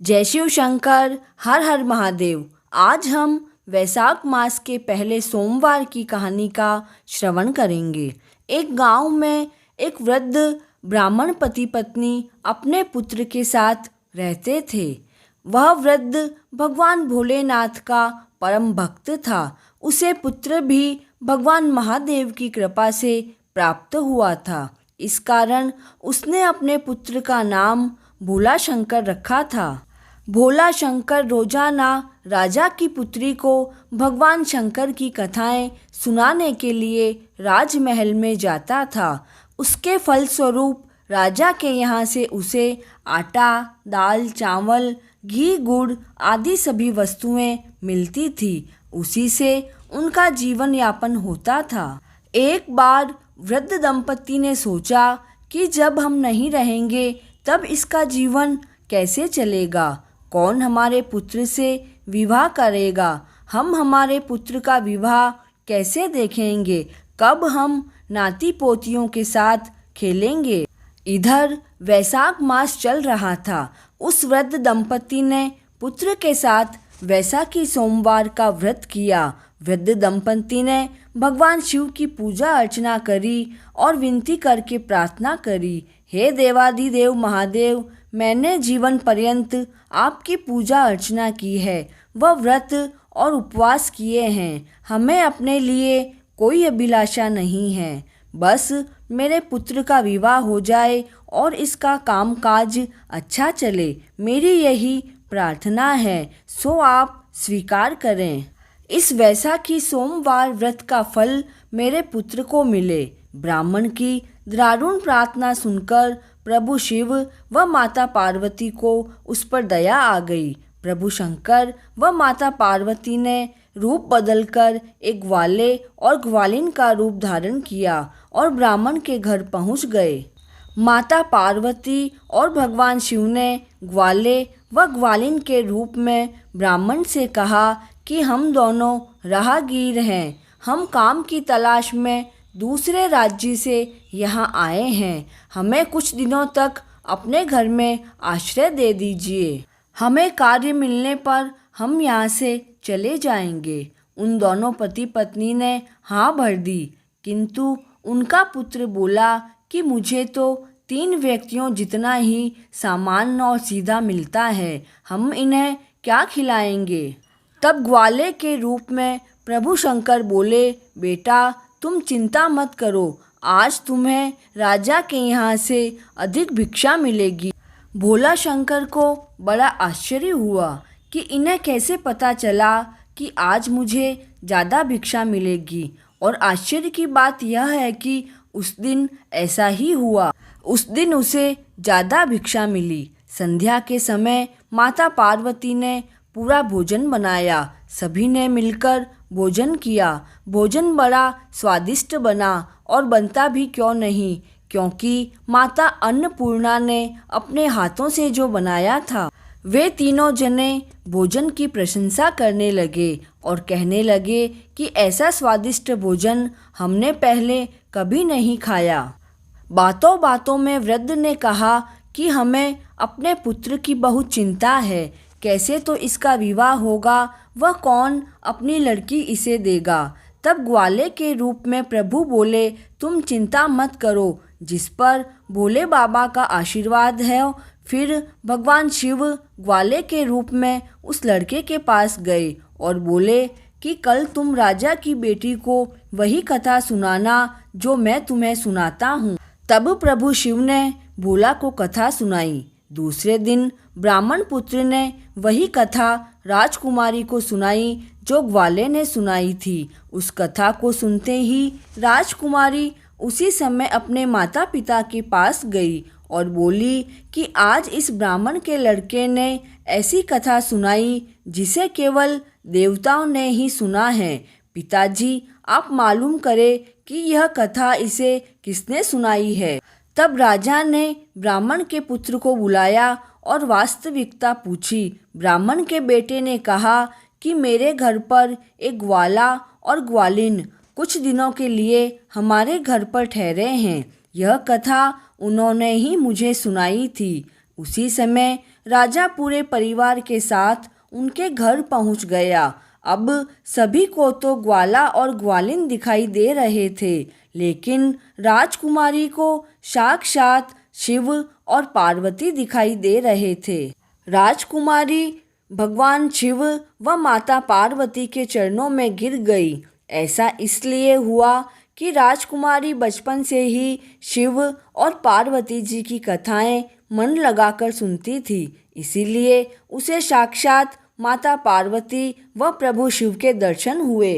जय शिव शंकर। हर हर महादेव। आज हम वैशाख मास के पहले सोमवार की कहानी का श्रवण करेंगे। एक गांव में एक वृद्ध ब्राह्मण पति पत्नी अपने पुत्र के साथ रहते थे। वह वृद्ध भगवान भोलेनाथ का परम भक्त था। उसे पुत्र भी भगवान महादेव की कृपा से प्राप्त हुआ था। इस कारण उसने अपने पुत्र का नाम भोला शंकर रखा था। भोला शंकर रोजाना राजा की पुत्री को भगवान शंकर की कथाएं सुनाने के लिए राजमहल में जाता था। उसके फलस्वरूप राजा के यहाँ से उसे आटा, दाल, चावल, घी, गुड़ आदि सभी वस्तुएं मिलती थी। उसी से उनका जीवन यापन होता था। एक बार वृद्ध दंपति ने सोचा कि जब हम नहीं रहेंगे तब इसका जीवन कैसे चलेगा। कौन हमारे पुत्र से विवाह करेगा। हम हमारे पुत्र का विवाह कैसे देखेंगे। कब हम नाती पोतियों के साथ खेलेंगे। इधर वैशाख मास चल रहा था। उस वृद्ध दंपति ने पुत्र के साथ वैशाखी सोमवार का व्रत किया। वृद्ध दंपति ने भगवान शिव की पूजा अर्चना करी और विनती करके प्रार्थना करी, हे देवाधिदेव महादेव, मैंने जीवन पर्यंत आपकी पूजा अर्चना की है, वह व्रत और उपवास किए हैं। हमें अपने लिए कोई अभिलाषा नहीं है। बस मेरे पुत्र का विवाह हो जाए और इसका कामकाज अच्छा चले, मेरी यही प्रार्थना है, सो आप स्वीकार करें। इस वैशाखी सोमवार व्रत का फल मेरे पुत्र को मिले। ब्राह्मण की दारुण प्रार्थना सुनकर प्रभु शिव व माता पार्वती को उस पर दया आ गई। प्रभु शंकर व माता पार्वती ने रूप बदलकर एक ग्वाले और ग्वालिन का रूप धारण किया और ब्राह्मण के घर पहुंच गए। माता पार्वती और भगवान शिव ने ग्वाले व ग्वालिन के रूप में ब्राह्मण से कहा कि हम दोनों राहगीर हैं। हम काम की तलाश में दूसरे राज्य से यहाँ आए हैं। हमें कुछ दिनों तक अपने घर में आश्रय दे दीजिए। हमें कार्य मिलने पर हम यहाँ से चले जाएंगे। उन दोनों पति पत्नी ने हाँ भर दी, किंतु उनका पुत्र बोला कि मुझे तो 3 व्यक्तियों जितना ही सामान और सीधा मिलता है, हम इन्हें क्या खिलाएंगे। तब ग्वाले के रूप में प्रभु शंकर बोले, बेटा तुम चिंता मत करो, आज तुम्हें राजा के यहाँ से अधिक भिक्षा मिलेगी। भोला शंकर को बड़ा आश्चर्य हुआ कि इन्हें कैसे पता चला कि आज मुझे ज़्यादा भिक्षा मिलेगी। और आश्चर्य की बात यह है कि उस दिन ऐसा ही हुआ। उस दिन उसे ज़्यादा भिक्षा मिली। संध्या के समय माता पार्वती ने पूरा भोजन बनाया। सभी ने मिलकर भोजन किया। भोजन बड़ा स्वादिष्ट बना और बनता भी क्यों नहीं, क्योंकि माता अन्नपूर्णा ने अपने हाथों से जो बनाया था। वे तीनों जने भोजन की प्रशंसा करने लगे और कहने लगे कि ऐसा स्वादिष्ट भोजन हमने पहले कभी नहीं खाया। बातों बातों में वृद्ध ने कहा कि हमें अपने पुत्र की बहुत चिंता है। कैसे तो इसका विवाह होगा, वह कौन अपनी लड़की इसे देगा। तब ग्वाले के रूप में प्रभु बोले, तुम चिंता मत करो, जिस पर भोले बाबा का आशीर्वाद है। फिर भगवान शिव ग्वाले के रूप में उस लड़के के पास गए और बोले कि कल तुम राजा की बेटी को वही कथा सुनाना जो मैं तुम्हें सुनाता हूँ। तब प्रभु शिव ने भोला को कथा सुनाई। दूसरे दिन ब्राह्मण पुत्र ने वही कथा राजकुमारी को सुनाई जो ग्वाले ने सुनाई थी। उस कथा को सुनते ही राजकुमारी उसी समय अपने माता पिता के पास गई और बोली कि आज इस ब्राह्मण के लड़के ने ऐसी कथा सुनाई जिसे केवल देवताओं ने ही सुना है। पिताजी, आप मालूम करें कि यह कथा इसे किसने सुनाई है। तब राजा ने ब्राह्मण के पुत्र को बुलाया और वास्तविकता पूछी। ब्राह्मण के बेटे ने कहा कि मेरे घर पर एक ग्वाला और ग्वालिन कुछ दिनों के लिए हमारे घर पर ठहरे हैं। यह कथा उन्होंने ही मुझे सुनाई थी। उसी समय राजा पूरे परिवार के साथ उनके घर पहुंच गया। अब सभी को तो ग्वाला और ग्वालिन दिखाई दे रहे थे, लेकिन राजकुमारी को साक्षात शिव और पार्वती दिखाई दे रहे थे। राजकुमारी भगवान शिव व माता पार्वती के चरणों में गिर गई। ऐसा इसलिए हुआ कि राजकुमारी बचपन से ही शिव और पार्वती जी की कथाएं मन लगाकर सुनती थी, इसीलिए उसे साक्षात माता पार्वती व प्रभु शिव के दर्शन हुए।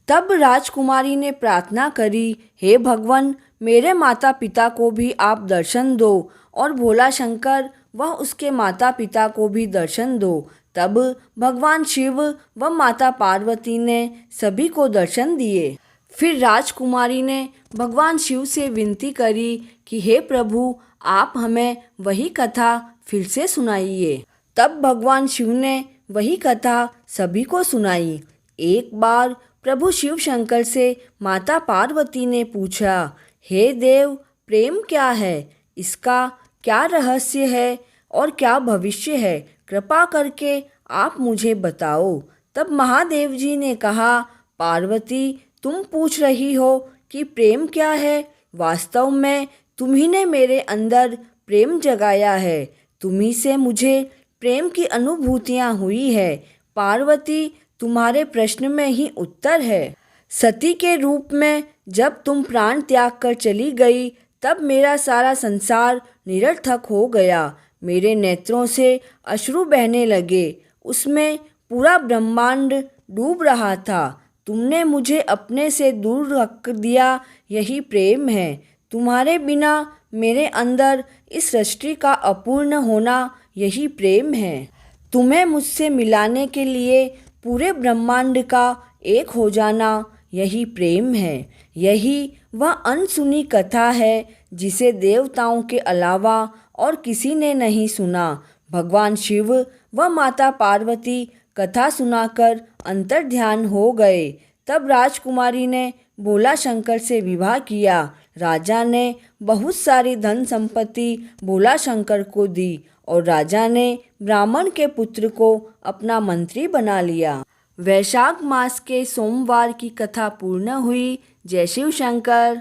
तब राजकुमारी ने प्रार्थना करी, हे भगवान, मेरे माता पिता को भी आप दर्शन दो और भोला शंकर व उसके माता पिता को भी दर्शन दो। तब भगवान शिव व माता पार्वती ने सभी को दर्शन दिए। फिर राजकुमारी ने भगवान शिव से विनती करी कि हे प्रभु, आप हमें वही कथा फिर से सुनाइए। तब भगवान शिव ने वही कथा सभी को सुनाई। एक बार प्रभु शिव शंकर से माता पार्वती ने पूछा, हे देव, प्रेम क्या है? इसका क्या रहस्य है और क्या भविष्य है? कृपा करके आप मुझे बताओ। तब महादेव जी ने कहा, पार्वती, तुम पूछ रही हो कि प्रेम क्या है? वास्तव में तुम्ही ने मेरे अंदर प्रेम जगाया है। तुम्ही से मुझे प्रेम की अनुभूतियाँ हुई है। पार्वती, तुम्हारे प्रश्न में ही उत्तर है। सती के रूप में जब तुम प्राण त्याग कर चली गई, तब मेरा सारा संसार निरर्थक हो गया। मेरे नेत्रों से अश्रु बहने लगे। उसमें पूरा ब्रह्मांड डूब रहा था। तुमने मुझे अपने से दूर रख दिया, यही प्रेम है। तुम्हारे बिना मेरे अंदर इस सृष्टि का अपूर्ण होना, यही प्रेम है। तुम्हें मुझसे मिलाने के लिए पूरे ब्रह्मांड का एक हो जाना, यही प्रेम है। यही वह अनसुनी कथा है जिसे देवताओं के अलावा और किसी ने नहीं सुना। भगवान शिव व माता पार्वती कथा सुनाकर अंतर्ध्यान हो गए। तब राजकुमारी ने भोला शंकर से विवाह किया। राजा ने बहुत सारी धन संपत्ति भोला शंकर को दी और राजा ने ब्राह्मण के पुत्र को अपना मंत्री बना लिया। वैशाख मास के सोमवार की कथा पूर्ण हुई। जय शिव शंकर।